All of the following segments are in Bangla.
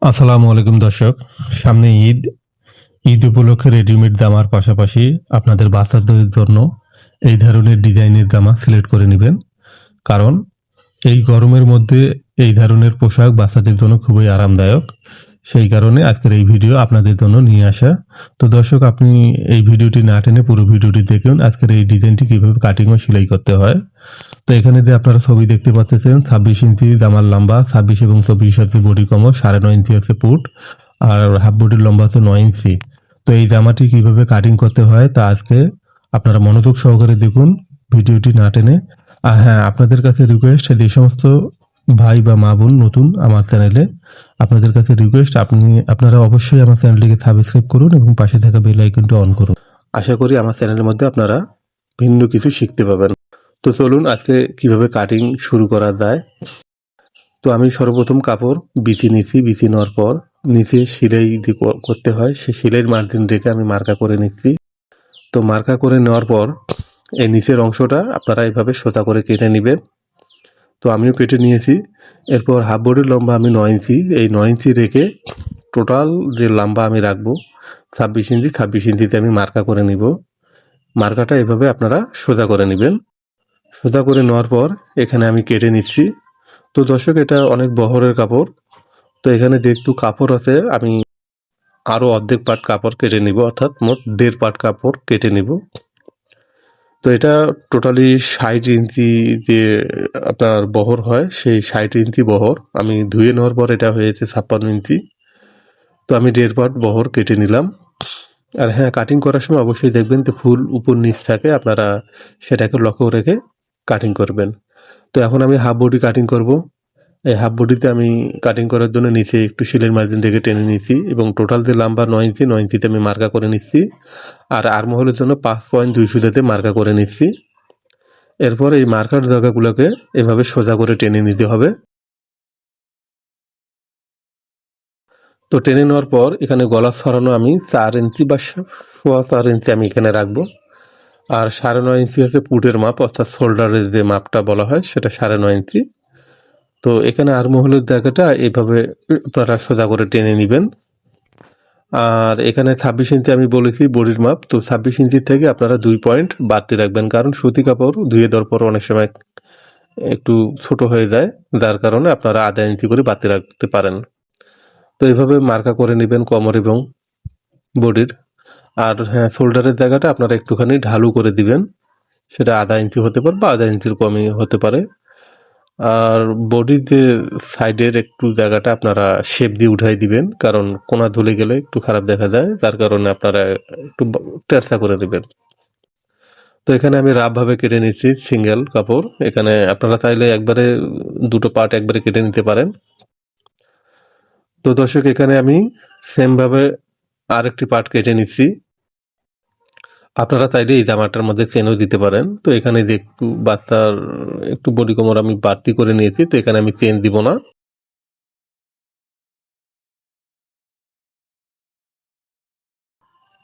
আসসালামু আলাইকুম দর্শক। সামনে ঈদ। ঈদ উপলক্ষে রেডিমেড জামার পাশাপাশি আপনাদের বাচ্চাদের জন্য এই ধরনের ডিজাইনের জামা সিলেক্ট করে নেবেন। কারণ এই গরমের মধ্যে এই ধরনের পোশাক বাচ্চাদের জন্য খুবই আরামদায়ক। সেই কারণে আজকের এই ভিডিও আপনাদের জন্য নিয়ে আসা। তো দর্শক, আপনি এই ভিডিওটি না টেনে পুরো ভিডিওটি দেখুন আজকের এই ডিজাইনটি কীভাবে কাটিং ও সেলাই করতে হয়। তো এখানে যে আপনারা ছবি দেখতে পাচ্ছেন 26 ইঞ্চি জামার লম্বা, 26 এবং 24 হচ্ছে বডি কমর, 9.5 ইঞ্চি হচ্ছে পুট, আর হাফ বডির লম্বা হচ্ছে 9 ইঞ্চি। তো এই জামাটি কিভাবে কাটিং করতে হয় তা আজকে আপনারা মনোযোগ সহকারে দেখুন, ভিডিওটি না টেনে। আর হ্যাঁ, আপনাদের কাছে রিকোয়েস্ট, যে সমস্ত ভাই বা মা বোন নতুন আমার চ্যানেলে, আপনাদের কাছে রিকোয়েস্ট, আপনারা অবশ্যই আমার চ্যানেলটিকে সাবস্ক্রাইব করুন এবং পাশে থাকা বেল আইকনটি অন করুন। আশা করি আমার চ্যানেলের মধ্যে আপনারা ভিন্ন কিছু শিখতে পাবেন। তো চলুন আজকে কিভাবে কাটিং শুরু করা যায়। তো আমি সর্বপ্রথম কাপড় বিছিয়ে নিচ্ছি। বিছিয়ে নেওয়ার পর নিচে সেলাই করতে হয়, সে সেলাইয়ের মার্জিন রেখে আমি মার্কা করে নিচ্ছি। তো মার্কা করে নেওয়ার পর এই নিচের অংশটা আপনারা এইভাবে সোজা করে কেটে নেবেন। তো আমিও কেটে নিয়েছি। এরপর হাফ বডির লম্বা আমি 9 ইঞ্চি, এই 9 ইঞ্চি রেখে টোটাল যে লম্বা আমি রাখবো 26 ইঞ্চি, 26 ইঞ্চিতে আমি মার্কা করে নিব। মার্কাটা এভাবে আপনারা সোজা করে নেবেন। সোজা করে নেওয়ার পর এখানে আমি কেটে নিচ্ছি। তো দর্শক, এটা অনেক বহরের কাপড়। তো এখানে যে একটু কাপড় আছে, আমি আরও অর্ধেক পার্ট কাপড় কেটে নিব, অর্থাৎ মোট 1.5 পার্ট কাপড় কেটে নিব। তো এটা টোটালি 60 ইঞ্চি যে আপনার বহর হয়, সেই 60 ইঞ্চি বহর আমি ধুয়ে নেওয়ার পর এটা হয়েছে 56 ইঞ্চি। তো আমি 1.5 পার্ট বহর কেটে নিলাম। আর হ্যাঁ, কাটিং করার সময় অবশ্যই দেখবেন যে ফুল উপর নিচ থাকে, আপনারা সেটাকে লক্ষ্য রেখে কাটিং করবেন। তো এখন আমি হাফ বডি কাটিং করব। এই হাফ বডিতে আমি কাটিং করার জন্য নিচে একটু সেলাইয়ের মার্জিন থেকে টেনে নিচ্ছি এবং টোটাল যে লম্বা 9 ইঞ্চি, 9 ইঞ্চিতে আমি মার্কা করে নিচ্ছি। আর আর্মহোলের জন্য 5.2 সুতাতে মার্কা করে নিচ্ছি। এরপর এই মার্কার জায়গাগুলোকে এভাবে সোজা করে টেনে নিতে হবে। তো টেনে নেওয়ার পর এখানে গলা ছড়ানো আমি 4 ইঞ্চি বা 4.25 ইঞ্চি আমি এখানে রাখবো। আর 9.5 ইঞ্চি হচ্ছে পুটের মাপ, অর্থাৎ শোল্ডারের যে মাপটা বলা হয় সেটা 9.5 ইঞ্চি। তো এখানে আর্মহোলের জায়গাটা এইভাবে আপনারা সোজা করে টেনে নেবেন। আর এখানে 26 ইঞ্চি আমি বলেছি বডির মাপ। তো 26 ইঞ্চির থেকে আপনারা 2 পয়েন্ট বাড়তি রাখবেন, কারণ সুতি কাপড় ধুয়ে দেওয়ার পর অনেক সময় একটু ছোট হয়ে যায়, যার কারণে আপনারা আধা ইঞ্চি করে বাড়তি রাখতে পারেন। তো এইভাবে মার্কা করে নেবেন কোমর এবং বডির। আর হ্যাঁ, শোল্ডারের জায়গাটা আপনারা একটুখানি ঢালু করে দিবেন, সেটা আধা ইঞ্চি হতে পারে বা আধা ইঞ্চির কমই হতে পারে। আর বডির যে সাইডের একটু জায়গাটা আপনারা শেপ দিয়ে উঠাই দিবেন, কারণ কোনা ধুলে গেলে একটু খারাপ দেখা যায়, যার কারণে আপনারা একটু টেরসা করে নেবেন। তো এখানে আমি রাফভাবে কেটে নিচ্ছি সিঙ্গেল কাপড়। এখানে আপনারা চাইলে একবারে দুটো পার্ট একবারে কেটে নিতে পারেন। তো দর্শক, এখানে আমি সেমভাবে আরেকটি পার্ট কেটে নিচ্ছি। আপনারা চাইলে এই জামাটার মধ্যে চেনও দিতে পারেন। তো এখানে যে একটু বাচ্চার একটু বডি কোমর আমি বাড়তি করে নিয়েছি, তো এখানে আমি চেন দিব না।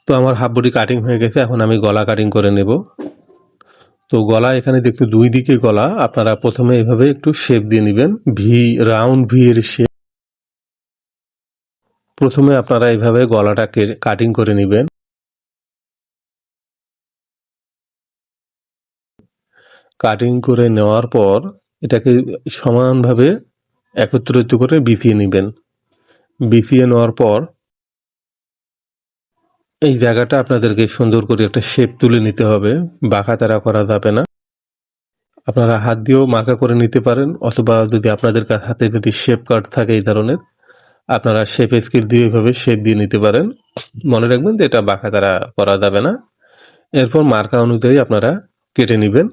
তো আমার হাফ বডি কাটিং হয়ে গেছে, এখন আমি গলা কাটিং করে নেব। তো গলা এখানে দেখতে 2 দিকে গলা, আপনারা প্রথমে এভাবে একটু শেপ দিয়ে নেবেন, ভি, রাউন্ড ভি এর শেপ। প্রথমে আপনারা এইভাবে গলাটাকে কাটিং করে নেবেন। কাটিং করে নেওয়ার পর এটাকে সমানভাবে একত্রিত করে বিছিয়ে নেবেন। বিছিয়ে নেওয়ার পর এই জায়গাটা আপনাদেরকে সুন্দর করে একটা শেপ তুলে নিতে হবে, বাঁকা তারা করা যাবে না। আপনারা হাত দিয়েও মার্কা করে নিতে পারেন, অথবা যদি আপনাদের হাতে যদি শেপ কার্ড থাকে এই ধরনের, আপনারা শেপ স্কেল দিয়ে এইভাবে শেপ দিয়ে নিতে পারেন। মনে রাখবেন যে এটা বাঁকা তারা করা যাবে না। এরপর মার্কা অনুযায়ী আপনারা কেটে নেবেন।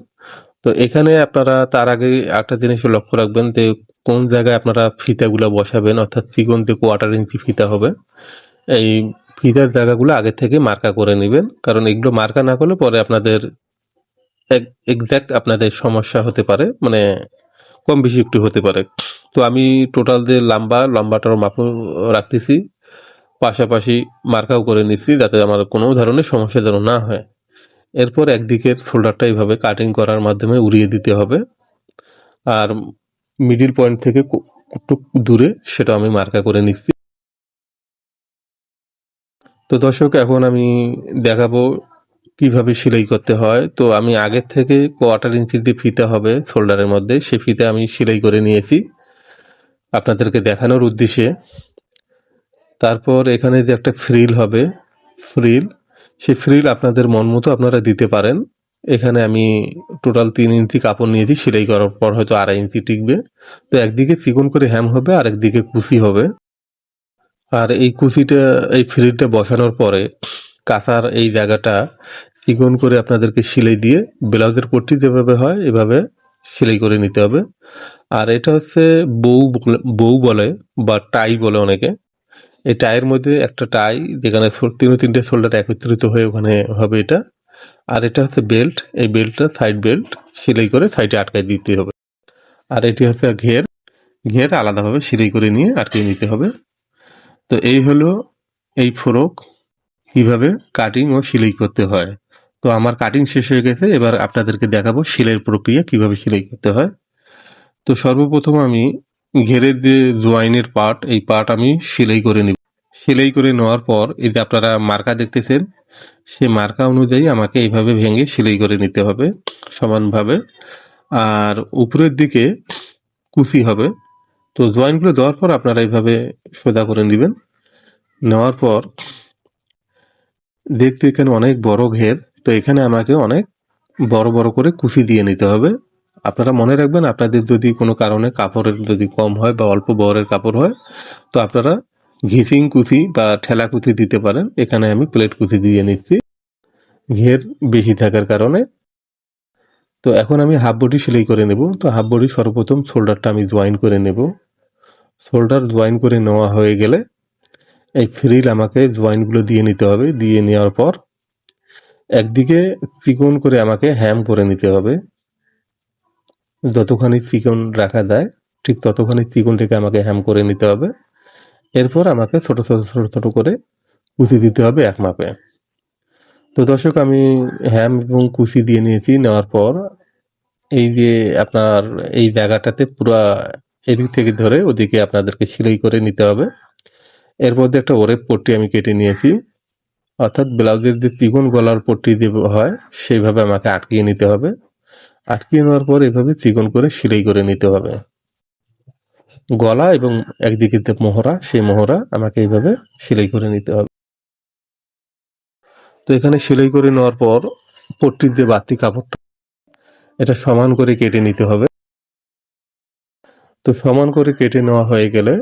তো এখানে আপনারা তার আগে একটা জিনিস লক্ষ্য রাখবেন যে কোন জায়গায় আপনারা ফিতাগুলো বসাবেন, অর্থাৎ চিকন যে 1/4 ইঞ্চি ফিতা হবে, এই ফিতার জায়গাগুলো আগে থেকে মার্কা করে নেবেন, কারণ এগুলো মার্কা না করলে পরে আপনাদের এক্স্যাক্ট আপনাদের সমস্যা হতে পারে, মানে কম বেশি একটু হতে পারে। তো আমি টোটাল যে লম্বাটার মাপ রাখতেছি, পাশাপাশি মার্কাও করে নিচ্ছি, যাতে আমার কোনো ধরনের সমস্যা যেন না হয়। এরপর একদিকের শোল্ডারটা এইভাবে কাটিং করার মাধ্যমে উড়িয়ে দিতে হবে, আর মিডিল পয়েন্ট থেকে একটু দূরে সেটা আমি মার্কা করে নিচ্ছি। তো দর্শক, এখন আমি দেখাবো কিভাবে সেলাই করতে হয়। তো আমি আগের থেকে 1/4 ইঞ্চি যে ফিতা হবে শোল্ডারের মধ্যে, সে ফিতা আমি সেলাই করে নিয়েছি আপনাদেরকে দেখানোর উদ্দেশ্যে। তারপর এখানে যে একটা ফ্রিল হবে, সেই ফ্রিল আপনাদের মন মতো আপনারা দিতে পারেন। এখানে আমি টোটাল 3 ইঞ্চি কাপড় নিয়েছি, সেলাই করার পর হয়তো 2.5 ইঞ্চি টিকবে। তো একদিকে চিকন করে হ্যাম হবে আর একদিকে কুচি হবে। আর এই কুচিটা, এই ফ্রিলটা বসানোর পরে কাঁথার এই জায়গাটা চিকন করে আপনাদেরকে সেলাই দিয়ে ব্লাউজের পট্টি যেভাবে হয় এভাবে সেলাই করে নিতে হবে। আর এটা হচ্ছে বউ বলে বা টাই বলে অনেকে। এই টাইয়ের মধ্যে একটা টাই, যেখানে 3টে শোল্ডার একত্রিত হয়ে ওখানে হবে এটা। আর এটা হচ্ছে বেল্ট, এই বেল্টটা সাইড বেল্ট সেলাই করে সাইডে আটকায় দিতে হবে। আর এটি হচ্ছে ঘের আলাদাভাবে সেলাই করে নিয়ে আটকিয়ে নিতে হবে। তো এই হলো এই ফ্রক কিভাবে কাটিং ও সেলাই করতে হয়। তো আমার কাটিং শেষ হয়ে গেছে, এবার আপনাদেরকে দেখাবো সেলাইয়ের প্রক্রিয়া কিভাবে সেলাই করতে হয়। তো সর্বপ্রথম আমি ঘেরের যে জয়েনের পার্ট, এই পার্ট আমি সেলাই করে নিব। সেলাই করে নেওয়ার পর এই যে আপনারা মার্কা দেখতেছেন, সেই মার্কা অনুযায়ী আমাকে এইভাবে ভেঙে সেলাই করে নিতে হবে সমানভাবে। আর উপরের দিকে কুচি হবে। তো জয়েন্টগুলো দেওয়ার পর আপনারা এইভাবে সোজা করে নেবেন। নেওয়ার পর দেখতে এখানে অনেক বড় ঘের, তো এখানে আমাকে অনেক বড় বড় করে কুচি দিয়ে নিতে হবে। আপনারা মনে রাখবেন, আপনাদের যদি কোনো কারণে কাপড়ের যদি কম হয় বা অল্প বহরের কাপড় হয়, তো আপনারা ঘিসিং কুচি বা ঠেলা কুচি দিতে পারেন। এখানে আমি প্লেট কুচি দিয়ে নিচ্ছি ঘের বেশি থাকার কারণে। তো এখন আমি হাফ বডি সেলাই করে নেব। তো হাফ বডি সর্বপ্রথম শোল্ডারটা আমি জয়েন করে নেব। শোল্ডার জয়েন করে নেওয়া হয়ে গেলে এই ফ্রিল আমাকে জয়েন্টগুলো দিয়ে নিতে হবে। দিয়ে নেওয়ার পর একদিকে চিকন করে আমাকে হ্যাম করে নিতে হবে। যতখানি চিকন রাখা যায় ঠিক ততখানি চিকন রেখে আমাকে হ্যাম করে নিতে হবে। এরপর আমাকে ছোট ছোট ছোট ছোট করে কুচি দিতে হবে এক মাপে। তো দর্শক, আমি হ্যাম এবং কুচি দিয়ে নিয়েছি। নেওয়ার পর এই যে আপনার এই জায়গাটাতে পুরো এদিক থেকে ধরে ওদিকে আপনাদেরকে সেলাই করে নিতে হবে। এর মধ্যে একটা ওরেপ পট্টি আমি কেটে নিয়েছি, অর্থাৎ ব্লাউজের যে চিকন গলার পট্টি যে হয় সেইভাবে আমাকে আটকিয়ে নিতে হবে। আটকিয়ে নেওয়ার পর এভাবে চিকন করে সেলাই করে নিতে হবে গলা এবং একদিকে যে মোহরা, সেই মোহরা আমাকে এইভাবে সেলাই করে নিতে হবে। তো এখানে সেলাই করে নেওয়ার পর পট্টির যে বাড়তি কাপড়টা, এটা সমান করে কেটে নিতে হবে। তো সমান করে কেটে নেওয়া হয়ে গেলে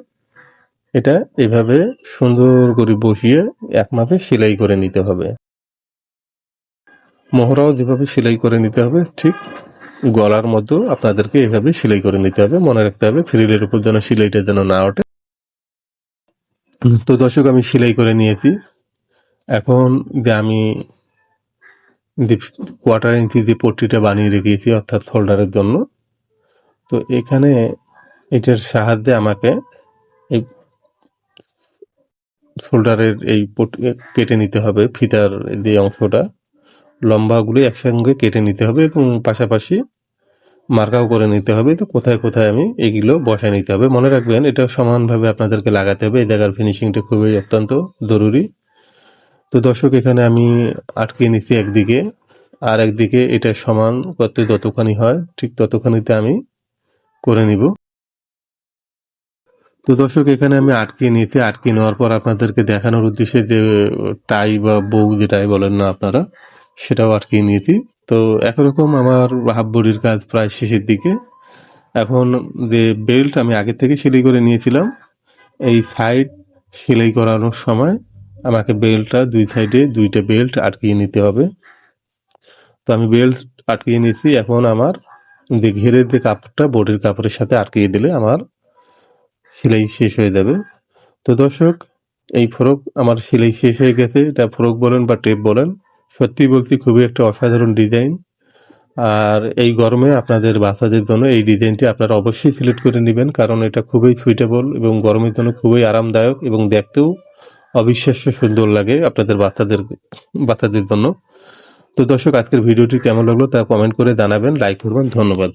এটা এভাবে সুন্দর করে বসিয়ে এক মাপে সেলাই করে নিতে হবে। মোহরাও যেভাবে সেলাই করে নিতে হবে ঠিক গলার মতো আপনাদেরকে এভাবে সেলাই করে নিতে হবে। মনে রাখতে হবে ফ্রিলের উপর যেন সেলাইটা যেন না ওঠে। তো দর্শক, আমি সেলাই করে নিয়েছি। এখন যে আমি যে 1/4 ইঞ্চি যে পট্টিটা বানিয়ে রেখেছি অর্থাৎ ফোল্ডারের জন্য, তো এখানে এটার সাহায্যে আমাকে এই শোল্ডারের এই কেটে নিতে হবে। ফিতার যে অংশটা লম্বাগুলো একসঙ্গে কেটে নিতে হবে এবং পাশাপাশি মার্কাও করে নিতে হবে। তো কোথায় কোথায় আমি এগুলো বসায় নিতে হবে। মনে রাখবেন, এটা সমানভাবে আপনাদেরকে লাগাতে হবে। এই জায়গার ফিনিশিংটা খুবই অত্যন্ত জরুরি। তো দর্শক, এখানে আমি আটকিয়ে নিচ্ছি একদিকে, আর একদিকে এটা সমান করতে যতখানি হয় ঠিক ততখানিতে আমি করে নিব। তো দর্শক, এখানে আমি আটকিয়ে নিয়েছি। আটকিয়ে নেওয়ার পর আপনাদেরকে দেখানোর উদ্দেশ্যে যে টাই বা বউ যে টাই বলেন না আপনারা, সেটাও আটকিয়ে নিয়েছি। তো একরকম আমার হাফ বডির কাজ প্রায় শেষের দিকে। এখন যে বেল্ট আমি আগে থেকে সেলাই করে নিয়েছিলাম, এই সাইড সেলাই করানোর সময় আমাকে বেল্টটা দুই সাইডে 2টা বেল্ট আটকিয়ে নিতে হবে। তো আমি বেল্ট আটকিয়ে নিয়েছি। এখন আমার যে ঘেরের যে কাপড়টা বডির কাপড়ের সাথে আটকিয়ে দিলে আমার সেলাই শেষ হয়ে যাবে। তো দর্শক, এই ফ্রক আমার সেলাই শেষ হয়ে গেছে। এটা ফ্রক বলেন বা টেপ বলেন, সত্যি বলছি খুবই একটা অসাধারণ ডিজাইন। আর এই গরমে আপনাদের বাচ্চাদের জন্য এই ডিজাইনটি আপনারা অবশ্যই সিলেক্ট করে নেবেন, কারণ এটা খুবই সুইটেবল এবং গরমের জন্য খুবই আরামদায়ক এবং দেখতেও অবিশ্বাস্য সুন্দর লাগে আপনাদের বাচ্চাদের জন্য। তো দর্শক, আজকের ভিডিওটি কেমন লাগলো তা কমেন্ট করে জানাবেন, লাইক করবেন। ধন্যবাদ।